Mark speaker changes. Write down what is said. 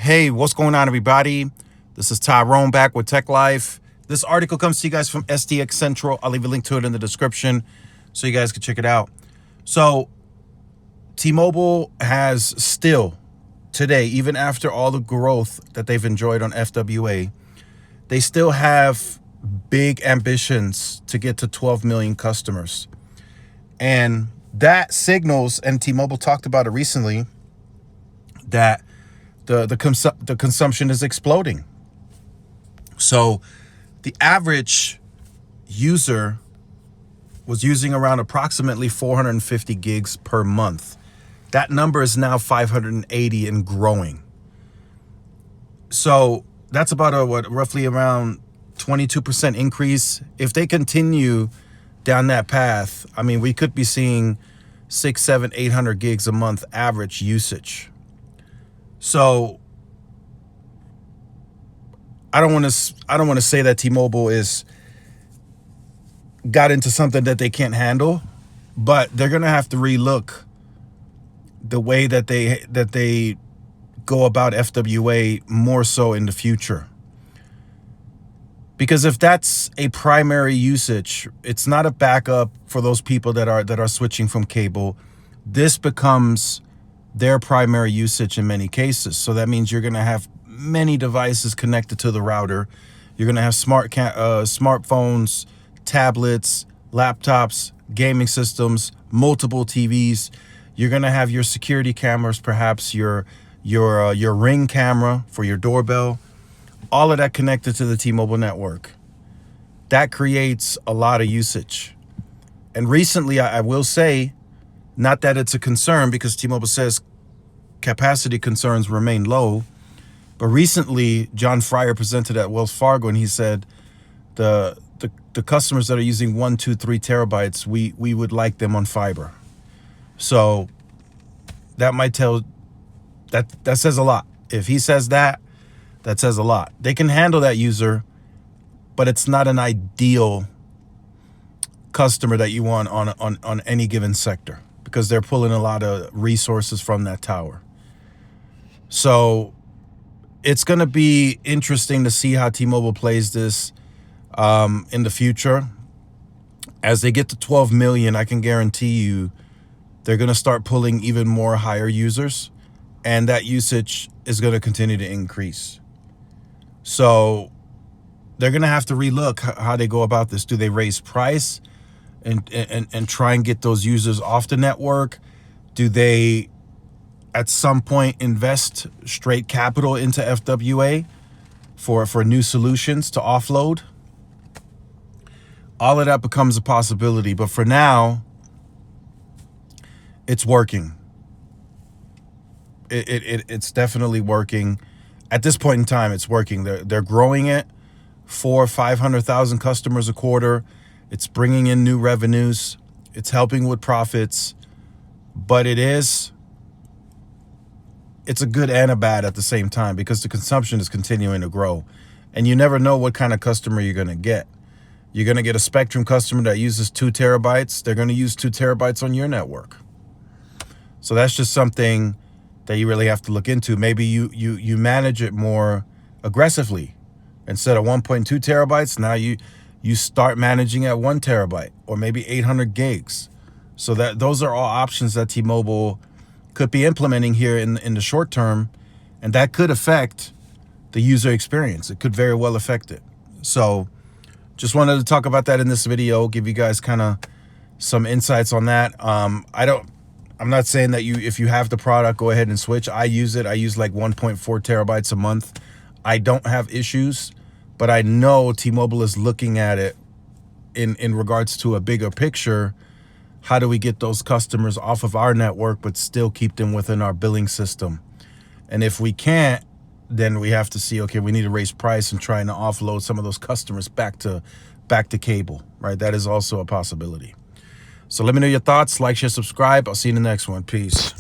Speaker 1: Hey, what's going on, everybody? This is Tyrone back with Tech Life. This article comes to you guys from SDX Central. I'll leave a link to it in the description so you guys can check it out. So T-Mobile has still today, even after all the growth that they've enjoyed on FWA, they still have big ambitions to get to 12 million customers. And that signals, and T-Mobile talked about it recently, that the consumption is exploding. So the average user was using around approximately 450 gigs per month. That number is now 580 and growing. So that's about a roughly around 22% increase. If they continue down that path, I mean, we could be seeing 600, 700, 800 gigs a month average usage. So I don't want to say that T-Mobile got into something that they can't handle, but they're going to have to relook the way that they go about FWA more so in the future. Because if that's a primary usage, it's not a backup for those people that are switching from cable. This becomes their primary usage in many cases. So that means you're going to have many devices connected to the router. You're going to have smartphones, tablets, laptops, gaming systems, multiple TVs. You're going to have your security cameras, perhaps your Ring camera for your doorbell. All of that connected to the T-Mobile network. That creates a lot of usage. And recently, I will say, not that it's a concern because T-Mobile says capacity concerns remain low, but recently John Fryer presented at Wells Fargo and he said the customers that are using 1, 2, 3 terabytes, we would like them on fiber. So that might tell that says a lot. If he says that says a lot. They can handle that user, but it's not an ideal customer that you want on any given sector because they're pulling a lot of resources from that tower. So it's going to be interesting to see how T-Mobile plays this in the future. As they get to 12 million, I can guarantee you they're going to start pulling even more higher users, and that usage is going to continue to increase. So they're going to have to relook how they go about this. Do they raise price and try and get those users off the network? Do they at some point invest straight capital into FWA for new solutions to offload? All of that becomes a possibility, but for now, it's working. It's definitely working. At this point in time, it's working. They're growing it 400,000 or 500,000 customers a quarter. It's bringing in new revenues. It's helping with profits, but it's a good and a bad at the same time because the consumption is continuing to grow, and you never know what kind of customer you're going to get. You're going to get a Spectrum customer that uses 2 terabytes. They're going to use 2 terabytes on your network. So that's just something that you really have to look into. Maybe you manage it more aggressively. Instead of 1.2 terabytes, now you start managing at 1 terabyte or maybe 800 gigs. So that those are all options that T-Mobile could be implementing here in the short term, and that could affect the user experience. It could very well affect it. So just wanted to talk about that in this video, give you guys kind of some insights on that. I'm not saying that if you have the product, go ahead and switch. I use it. I use like 1.4 terabytes a month. I don't have issues, but I know T-Mobile is looking at it in regards to a bigger picture. How do we get those customers off of our network but still keep them within our billing system? And if we can't, then we have to see, okay, we need to raise price and trying to offload some of those customers back to cable, right? That is also a possibility. So let me know your thoughts. Like, share, subscribe. I'll see you in the next one. Peace.